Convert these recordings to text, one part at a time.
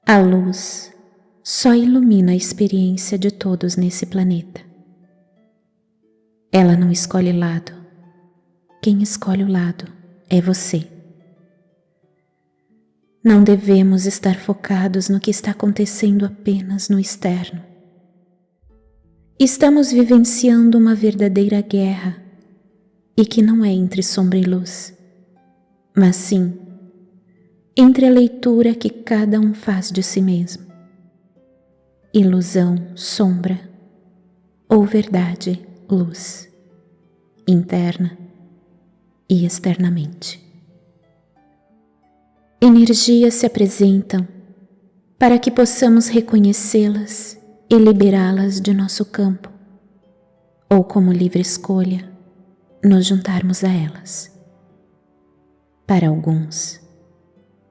A luz só ilumina a experiência de todos nesse planeta. Ela não escolhe lado. Quem escolhe o lado é você. Não devemos estar focados no que está acontecendo apenas no externo. Estamos vivenciando uma verdadeira guerra, e que não é entre sombra e luz, mas sim entre a leitura que cada um faz de si mesmo. Ilusão, sombra, ou verdade, luz, interna e externamente. Energias se apresentam para que possamos reconhecê-las e liberá-las de nosso campo, ou como livre escolha, nos juntarmos a elas. Para alguns,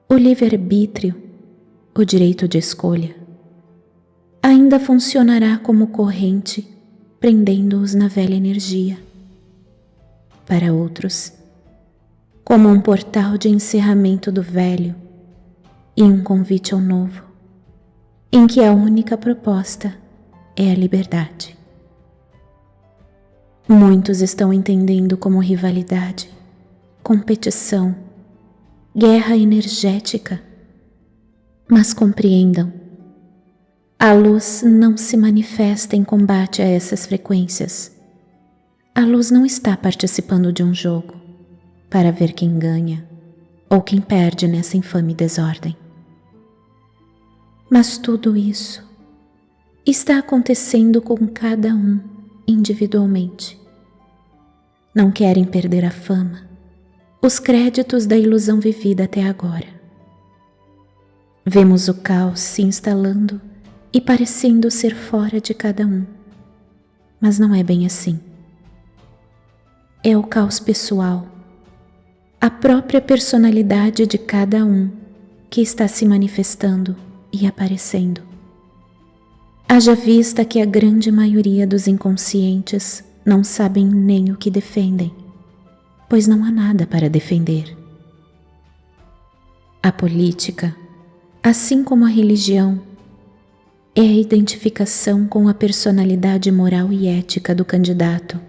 o livre-arbítrio, o direito de escolha, ainda funcionará como corrente, prendendo-os na velha energia. Para outros, como um portal de encerramento do velho e um convite ao novo, em que a única proposta é a liberdade. Muitos estão entendendo como rivalidade, competição, guerra energética, mas compreendam, a luz não se manifesta em combate a essas frequências. A luz não está participando de um jogo para ver quem ganha ou quem perde nessa infame desordem. Mas tudo isso está acontecendo com cada um individualmente. Não querem perder a fama, os créditos da ilusão vivida até agora. Vemos o caos se instalando e parecendo ser fora de cada um, mas não é bem assim. É o caos pessoal, a própria personalidade de cada um que está se manifestando e aparecendo. Haja vista que a grande maioria dos inconscientes não sabem nem o que defendem, pois não há nada para defender. A política, assim como a religião, é a identificação com a personalidade moral e ética do candidato.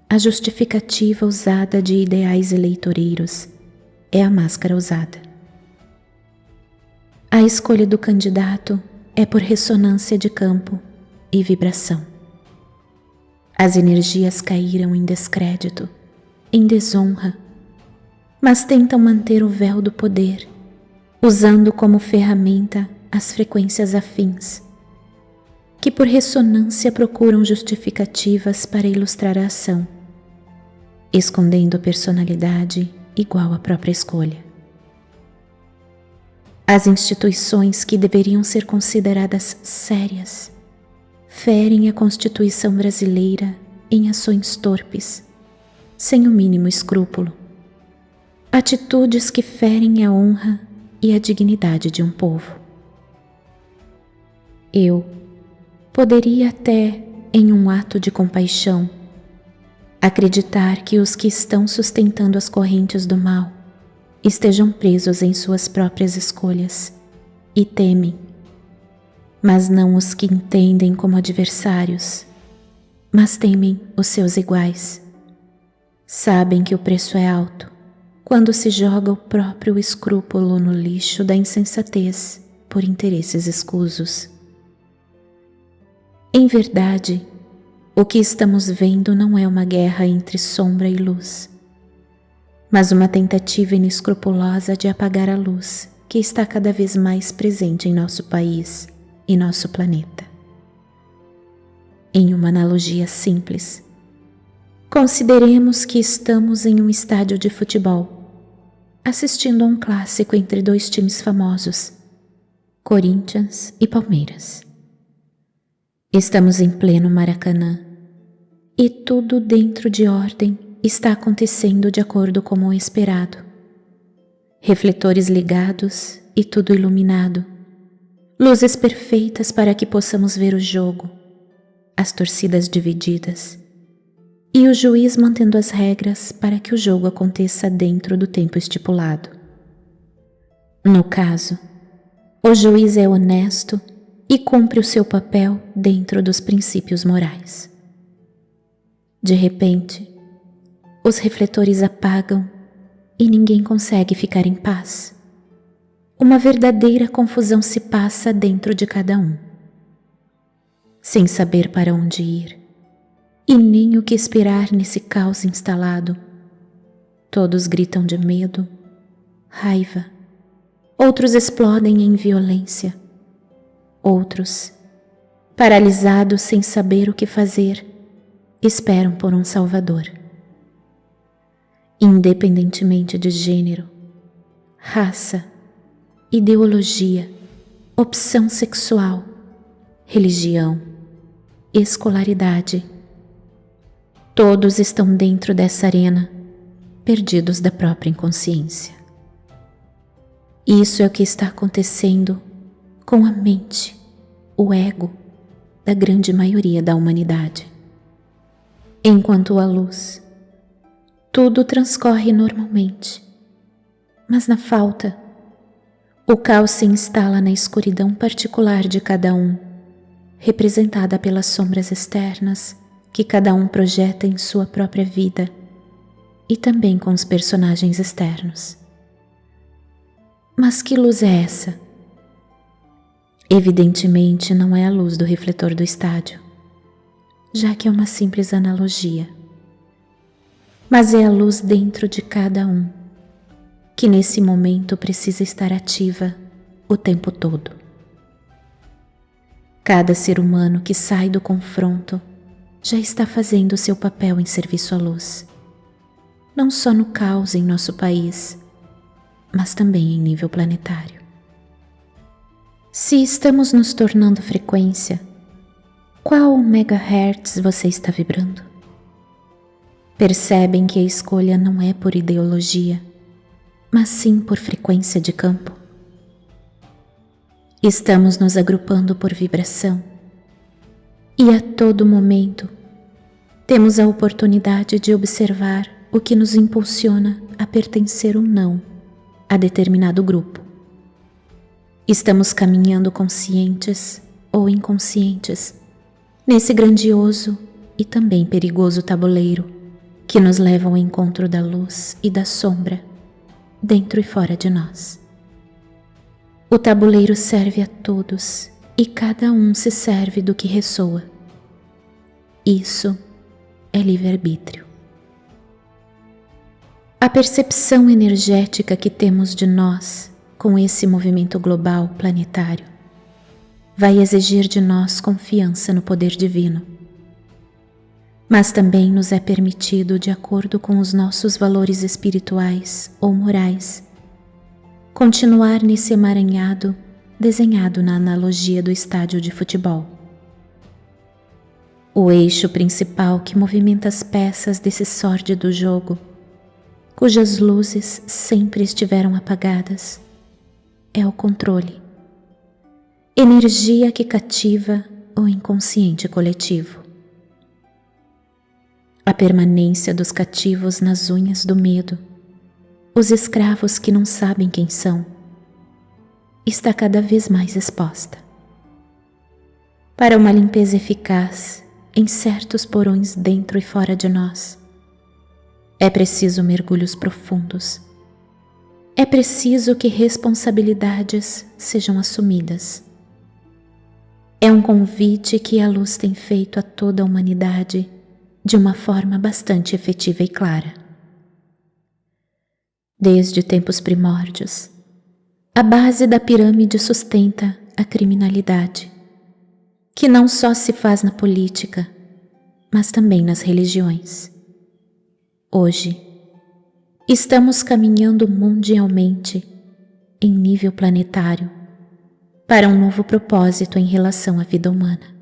A justificativa usada de ideais eleitoreiros é a máscara usada. A escolha do candidato é por ressonância de campo e vibração. As energias caíram em descrédito, em desonra, mas tentam manter o véu do poder, usando como ferramenta as frequências afins, que por ressonância procuram justificativas para ilustrar a ação, escondendo personalidade igual à própria escolha. As instituições que deveriam ser consideradas sérias ferem a Constituição brasileira em ações torpes, sem o mínimo escrúpulo, atitudes que ferem a honra e a dignidade de um povo. Eu poderia até, em um ato de compaixão, acreditar que os que estão sustentando as correntes do mal estejam presos em suas próprias escolhas e temem, mas não os que entendem como adversários, mas temem os seus iguais. Sabem que o preço é alto quando se joga o próprio escrúpulo no lixo da insensatez por interesses escusos. Em verdade, o que estamos vendo não é uma guerra entre sombra e luz, mas uma tentativa inescrupulosa de apagar a luz que está cada vez mais presente em nosso país e nosso planeta. Em uma analogia simples, consideremos que estamos em um estádio de futebol, assistindo a um clássico entre dois times famosos, Corinthians e Palmeiras. Estamos em pleno Maracanã e tudo dentro de ordem está acontecendo de acordo com o esperado. Refletores ligados e tudo iluminado, luzes perfeitas para que possamos ver o jogo, as torcidas divididas e o juiz mantendo as regras para que o jogo aconteça dentro do tempo estipulado. No caso, O juiz é honesto e cumpre o seu papel dentro dos princípios morais. De repente, os refletores apagam e ninguém consegue ficar em paz. Uma verdadeira confusão se passa dentro de cada um, sem saber para onde ir e nem o que esperar nesse caos instalado. Todos gritam de medo, raiva, outros explodem em violência, outros, paralisados sem saber o que fazer, esperam por um salvador. Independentemente de gênero, raça, ideologia, opção sexual, religião, escolaridade, todos estão dentro dessa arena, perdidos da própria inconsciência. Isso é o que está acontecendo com a mente, o ego da grande maioria da humanidade. Enquanto a luz, tudo transcorre normalmente, mas na falta, o caos se instala na escuridão particular de cada um, representada pelas sombras externas que cada um projeta em sua própria vida e também com os personagens externos. Mas que luz é essa? Evidentemente não é a luz do refletor do estádio, já que é uma simples analogia. Mas é a luz dentro de cada um, que nesse momento precisa estar ativa o tempo todo. Cada ser humano que sai do confronto já está fazendo o seu papel em serviço à luz, não só no caos em nosso país, mas também em nível planetário. Se estamos nos tornando frequência, qual megahertz você está vibrando? Percebem que a escolha não é por ideologia, mas sim por frequência de campo? Estamos nos agrupando por vibração e a todo momento temos a oportunidade de observar o que nos impulsiona a pertencer ou não a determinado grupo. Estamos caminhando conscientes ou inconscientes nesse grandioso e também perigoso tabuleiro que nos leva ao encontro da luz e da sombra, dentro e fora de nós. O tabuleiro serve a todos e cada um se serve do que ressoa. Isso é livre-arbítrio. A percepção energética que temos de nós com esse movimento global planetário vai exigir de nós confiança no poder divino. Mas também nos é permitido, de acordo com os nossos valores espirituais ou morais, continuar nesse emaranhado desenhado na analogia do estádio de futebol. O eixo principal que movimenta as peças desse sórdido jogo, cujas luzes sempre estiveram apagadas, é o controle, energia que cativa o inconsciente coletivo. A permanência dos cativos nas unhas do medo, os escravos que não sabem quem são, está cada vez mais exposta. Para uma limpeza eficaz em certos porões dentro e fora de nós, é preciso mergulhos profundos. É preciso que responsabilidades sejam assumidas. É um convite que a luz tem feito a toda a humanidade de uma forma bastante efetiva e clara. Desde tempos primórdios, a base da pirâmide sustenta a criminalidade, que não só se faz na política, mas também nas religiões. Hoje, estamos caminhando mundialmente, em nível planetário, para um novo propósito em relação à vida humana.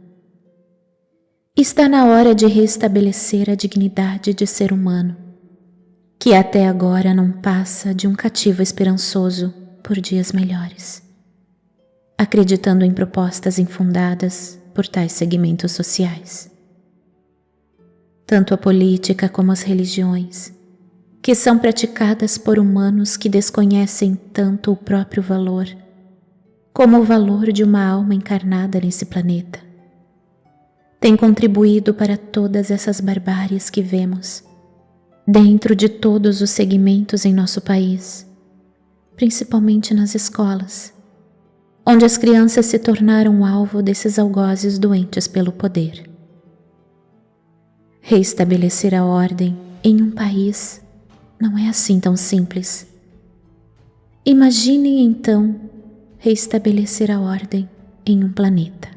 Está na hora de restabelecer a dignidade de ser humano, que até agora não passa de um cativo esperançoso por dias melhores, acreditando em propostas infundadas por tais segmentos sociais. Tanto a política como as religiões, que são praticadas por humanos que desconhecem tanto o próprio valor, como o valor de uma alma encarnada nesse planeta. Tem contribuído para todas essas barbáries que vemos, dentro de todos os segmentos em nosso país, principalmente nas escolas, onde as crianças se tornaram alvo desses algozes doentes pelo poder. Reestabelecer a ordem em um país não é assim tão simples. Imaginem então reestabelecer a ordem em um planeta.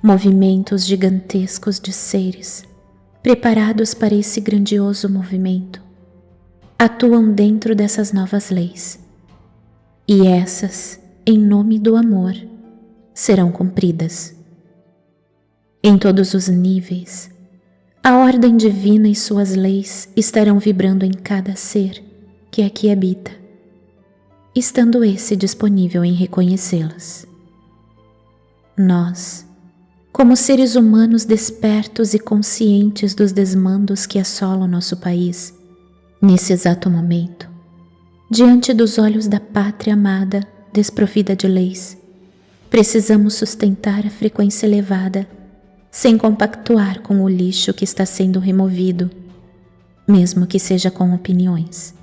Movimentos gigantescos de seres preparados para esse grandioso movimento atuam dentro dessas novas leis, e essas, em nome do amor, serão cumpridas. Em todos os níveis, a ordem divina e suas leis estarão vibrando em cada ser que aqui habita, estando esse disponível em reconhecê-las. Nós, como seres humanos despertos e conscientes dos desmandos que assolam nosso país, nesse exato momento, diante dos olhos da pátria amada desprovida de leis, precisamos sustentar a frequência elevada, sem compactuar com o lixo que está sendo removido, mesmo que seja com opiniões.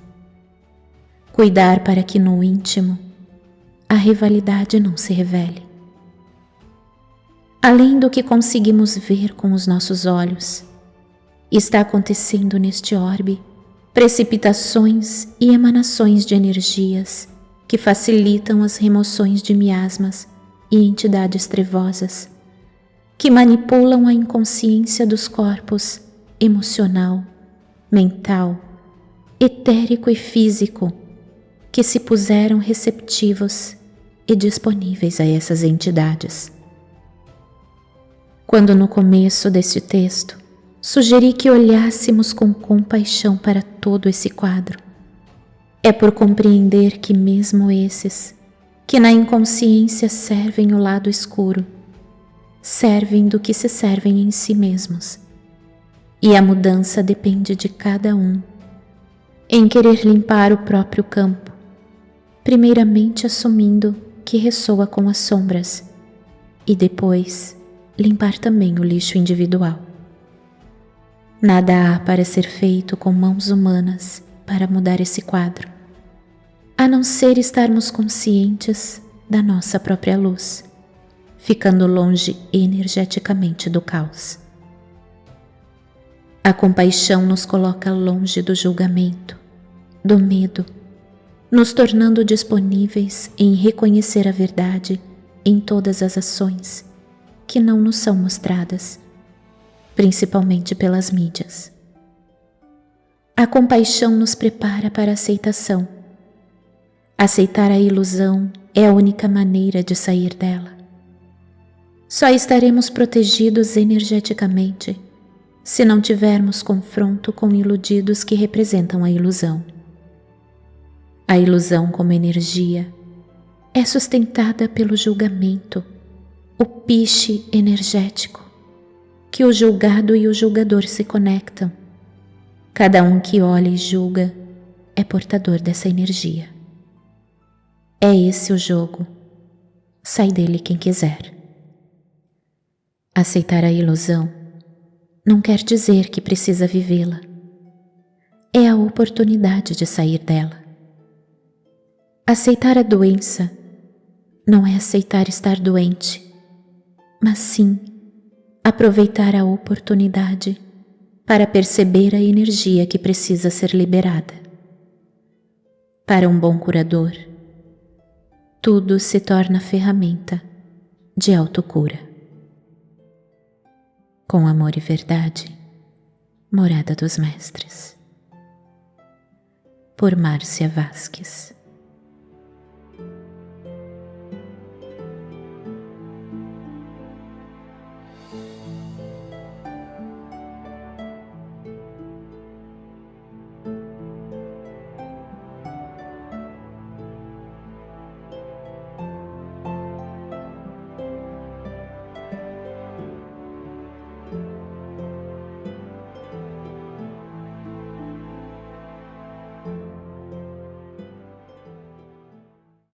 Cuidar para que no íntimo a rivalidade não se revele. Além do que conseguimos ver com os nossos olhos, está acontecendo neste orbe precipitações e emanações de energias que facilitam as remoções de miasmas e entidades trevosas, que manipulam a inconsciência dos corpos emocional, mental, etérico e físico, que se puseram receptivos e disponíveis a essas entidades. Quando no começo deste texto sugeri que olhássemos com compaixão para todo esse quadro, é por compreender que mesmo esses, que na inconsciência servem o lado escuro, servem do que se servem em si mesmos, e a mudança depende de cada um, em querer limpar o próprio campo, primeiramente assumindo que ressoa com as sombras, e depois limpar também o lixo individual. Nada há para ser feito com mãos humanas para mudar esse quadro, a não ser estarmos conscientes da nossa própria luz, ficando longe energeticamente do caos. A compaixão nos coloca longe do julgamento, do medo, nos tornando disponíveis em reconhecer a verdade em todas as ações que não nos são mostradas, principalmente pelas mídias. A compaixão nos prepara para a aceitação. Aceitar a ilusão é a única maneira de sair dela. Só estaremos protegidos energeticamente se não tivermos confronto com iludidos que representam a ilusão. A ilusão como energia é sustentada pelo julgamento, o piche energético, que o julgado e o julgador se conectam. Cada um que olha e julga é portador dessa energia. É esse o jogo. Sai dele quem quiser. Aceitar a ilusão não quer dizer que precisa vivê-la. É a oportunidade de sair dela. Aceitar a doença não é aceitar estar doente, mas sim aproveitar a oportunidade para perceber a energia que precisa ser liberada. Para um bom curador, tudo se torna ferramenta de autocura. Com amor e verdade, Morada dos Mestres. Por Márcia Vázquez.